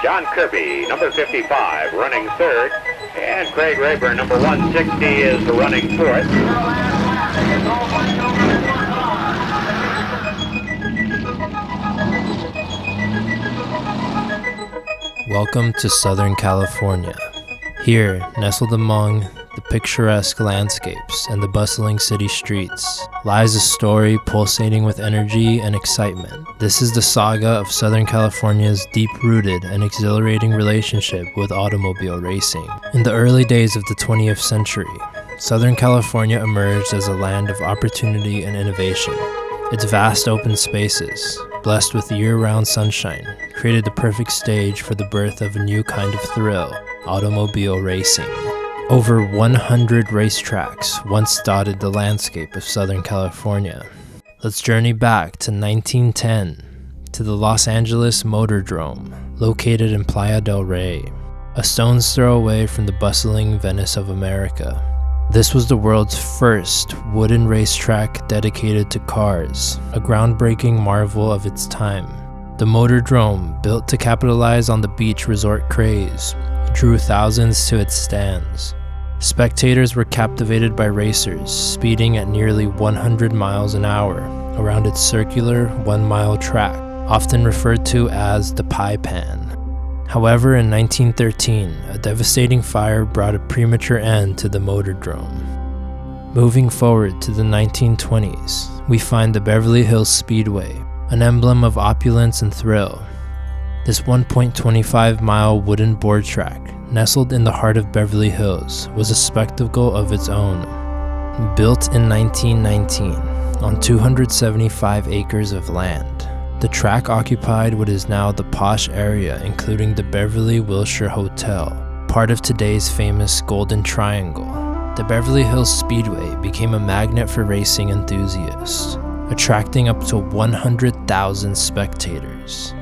John Kirby, number 55, running third. And Craig Rayburn, number 160, is running fourth. Welcome to Southern California. Here, nestled among the picturesque landscapes and the bustling city streets, lies a story pulsating with energy and excitement. This is the saga of Southern California's deep-rooted and exhilarating relationship with automobile racing. In the early days of the 20th century, Southern California emerged as a land of opportunity and innovation. Its vast open spaces, blessed with year-round sunshine, created the perfect stage for the birth of a new kind of thrill, automobile racing. Over 100 racetracks once dotted the landscape of Southern California. Let's journey back to 1910 to the Los Angeles Motordrome, located in Playa del Rey, a stone's throw away from the bustling Venice of America. This was the world's first wooden racetrack dedicated to cars, a groundbreaking marvel of its time. The Motordrome, built to capitalize on the beach resort craze, drew thousands to its stands. Spectators were captivated by racers speeding at nearly 100 miles an hour around its circular 1-mile track, often referred to as the Pie Pan. However, in 1913, a devastating fire brought a premature end to the Motordrome. Moving forward to the 1920s, we find the Beverly Hills Speedway, an emblem of opulence and thrill. This 1.25-mile wooden board track, nestled in the heart of Beverly Hills, was a spectacle of its own. Built in 1919 on 275 acres of land, the track occupied what is now the posh area, including the Beverly Wilshire Hotel, part of today's famous Golden Triangle. The Beverly Hills Speedway became a magnet for racing enthusiasts, attracting up to 100,000 spectators,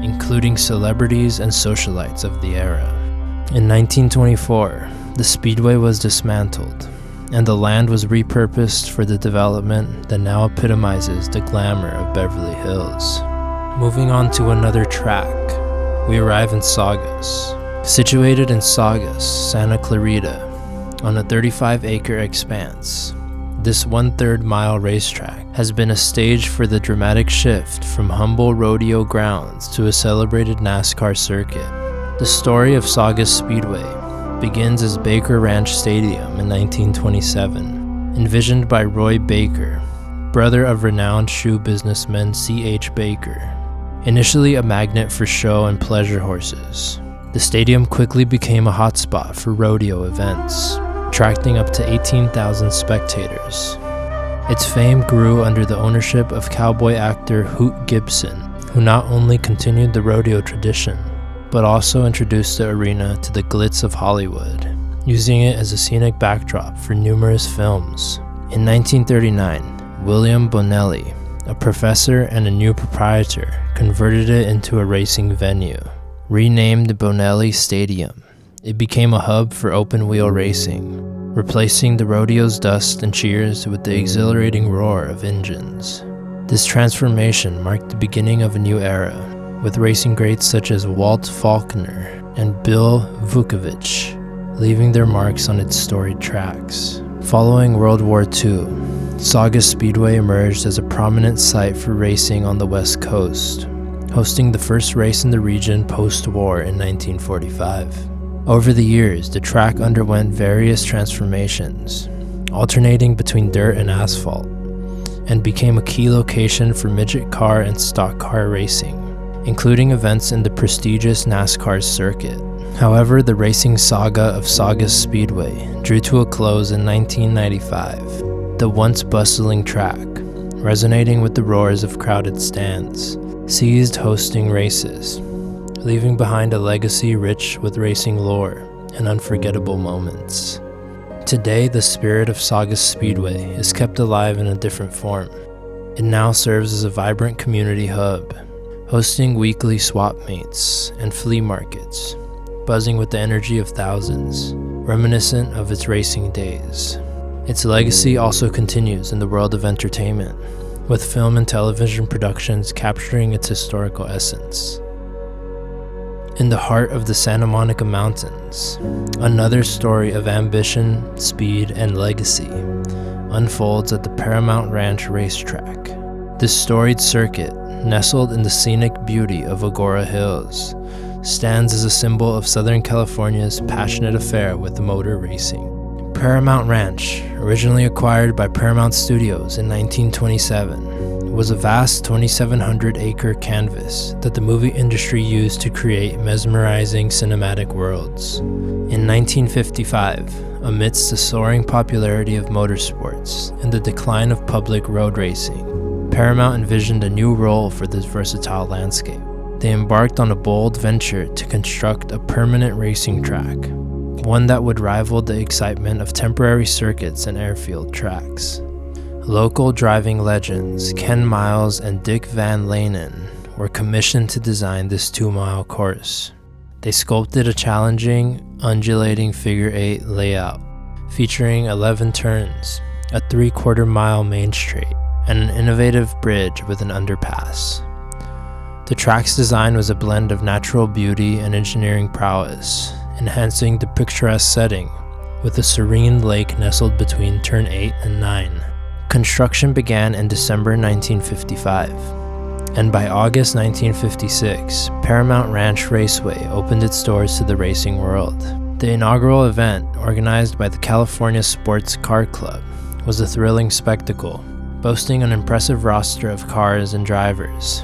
including celebrities and socialites of the era. In 1924, the Speedway was dismantled, and the land was repurposed for the development that now epitomizes the glamour of Beverly Hills. Moving on to another track, we arrive in Saugus. Situated in Saugus, Santa Clarita, on a 35-acre expanse, this 1/3 mile racetrack has been a stage for the dramatic shift from humble rodeo grounds to a celebrated NASCAR circuit. The story of Saugus Speedway begins as Baker Ranch Stadium in 1927, envisioned by Roy Baker, brother of renowned shoe businessman C.H. Baker. Initially a magnet for show and pleasure horses, the stadium quickly became a hotspot for rodeo events, attracting up to 18,000 spectators. Its fame grew under the ownership of cowboy actor Hoot Gibson, who not only continued the rodeo tradition, but also introduced the arena to the glitz of Hollywood, using it as a scenic backdrop for numerous films. In 1939, William Bonelli, a professor and a new proprietor, converted it into a racing venue. Renamed Bonelli Stadium, it became a hub for open-wheel racing, replacing the rodeo's dust and cheers with the exhilarating roar of engines. This transformation marked the beginning of a new era, with racing greats such as Walt Faulkner and Bill Vukovich leaving their marks on its storied tracks. Following World War II, Saugus Speedway emerged as a prominent site for racing on the West Coast, hosting the first race in the region post-war in 1945. Over the years, the track underwent various transformations, alternating between dirt and asphalt, and became a key location for midget car and stock car racing, including events in the prestigious NASCAR circuit. However, the racing saga of Saugus Speedway drew to a close in 1995. The once bustling track, resonating with the roars of crowded stands, ceased hosting races, leaving behind a legacy rich with racing lore and unforgettable moments. Today, the spirit of Saugus Speedway is kept alive in a different form. It now serves as a vibrant community hub, hosting weekly swap meets and flea markets, buzzing with the energy of thousands, reminiscent of its racing days. Its legacy also continues in the world of entertainment, with film and television productions capturing its historical essence. In the heart of the Santa Monica Mountains, another story of ambition, speed, and legacy unfolds at the Paramount Ranch Racetrack. This storied circuit, nestled in the scenic beauty of Agoura Hills, stands as a symbol of Southern California's passionate affair with motor racing. Paramount Ranch, originally acquired by Paramount Studios in 1927, was a vast 2,700-acre canvas that the movie industry used to create mesmerizing cinematic worlds. In 1955, amidst the soaring popularity of motorsports and the decline of public road racing, Paramount envisioned a new role for this versatile landscape. They embarked on a bold venture to construct a permanent racing track, one that would rival the excitement of temporary circuits and airfield tracks. Local driving legends Ken Miles and Dick Van Lanen were commissioned to design this 2-mile course. They sculpted a challenging, undulating figure-8 layout, featuring 11 turns, a 3/4-mile main straight, and an innovative bridge with an underpass. The track's design was a blend of natural beauty and engineering prowess, enhancing the picturesque setting with a serene lake nestled between turn 8 and 9. Construction began in December 1955, and by August 1956, Paramount Ranch Raceway opened its doors to the racing world. The inaugural event, organized by the California Sports Car Club, was a thrilling spectacle, boasting an impressive roster of cars and drivers.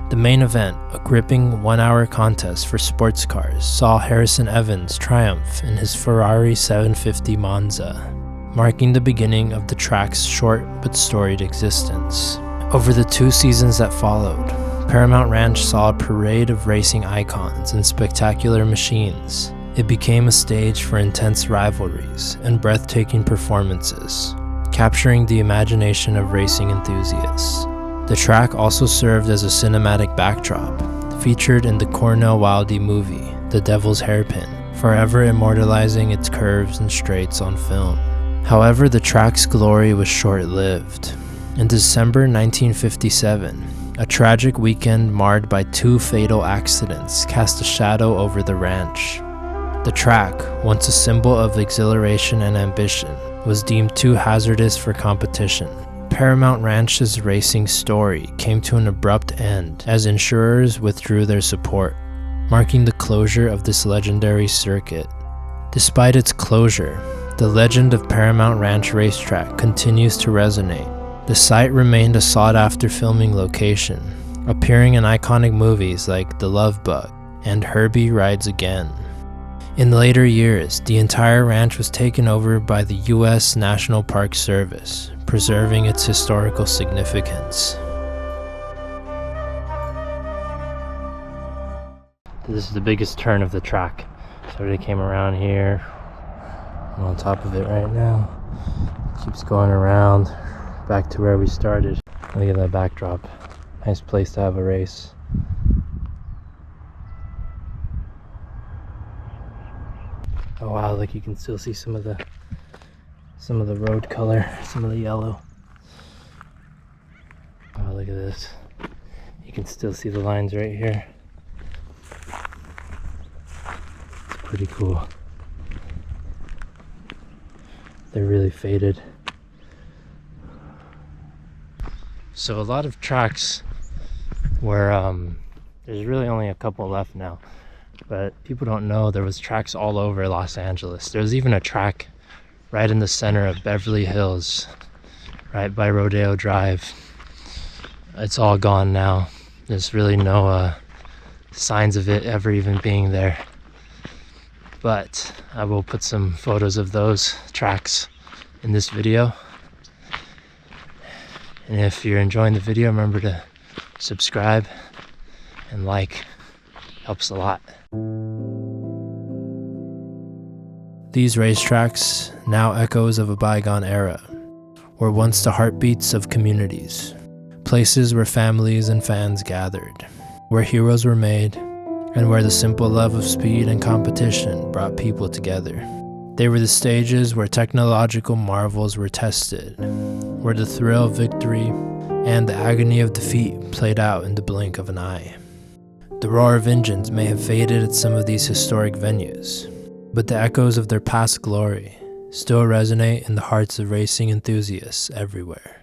The main event, a gripping 1-hour contest for sports cars, saw Harrison Evans triumph in his Ferrari 750 Monza, marking the beginning of the track's short but storied existence. Over the 2 seasons that followed, Paramount Ranch saw a parade of racing icons and spectacular machines. It became a stage for intense rivalries and breathtaking performances, capturing the imagination of racing enthusiasts. The track also served as a cinematic backdrop, featured in the Cornell Wilde movie, The Devil's Hairpin, forever immortalizing its curves and straights on film. However, the track's glory was short-lived. In December 1957, a tragic weekend marred by 2 fatal accidents cast a shadow over the ranch. The track, once a symbol of exhilaration and ambition, was deemed too hazardous for competition. Paramount Ranch's racing story came to an abrupt end as insurers withdrew their support, marking the closure of this legendary circuit. Despite its closure, the legend of Paramount Ranch Racetrack continues to resonate. The site remained a sought-after filming location, appearing in iconic movies like The Love Bug and Herbie Rides Again. In later years, the entire ranch was taken over by the U.S. National Park Service, preserving its historical significance. This is the biggest turn of the track. So they came around here. I'm on top of it right now. Keeps going around back to where we started. Look at that backdrop. Nice place to have a race. Oh wow, look, you can still see some of the road color, some of the yellow. Oh, look at this. You can still see the lines right here. It's pretty cool. They're really faded. So a lot of tracks where there's really only a couple left now, but people don't know there was tracks all over Los Angeles. There's even a track right in the center of Beverly Hills, right by Rodeo Drive. It's all gone now. There's really no signs of it ever even being there. But I will put some photos of those tracks in this video. And if you're enjoying the video, remember to subscribe and like. Helps a lot. These racetracks, now echoes of a bygone era, were once the heartbeats of communities, places where families and fans gathered, where heroes were made, and where the simple love of speed and competition brought people together. They were the stages where technological marvels were tested, where the thrill of victory and the agony of defeat played out in the blink of an eye. The roar of engines may have faded at some of these historic venues, but the echoes of their past glory still resonate in the hearts of racing enthusiasts everywhere.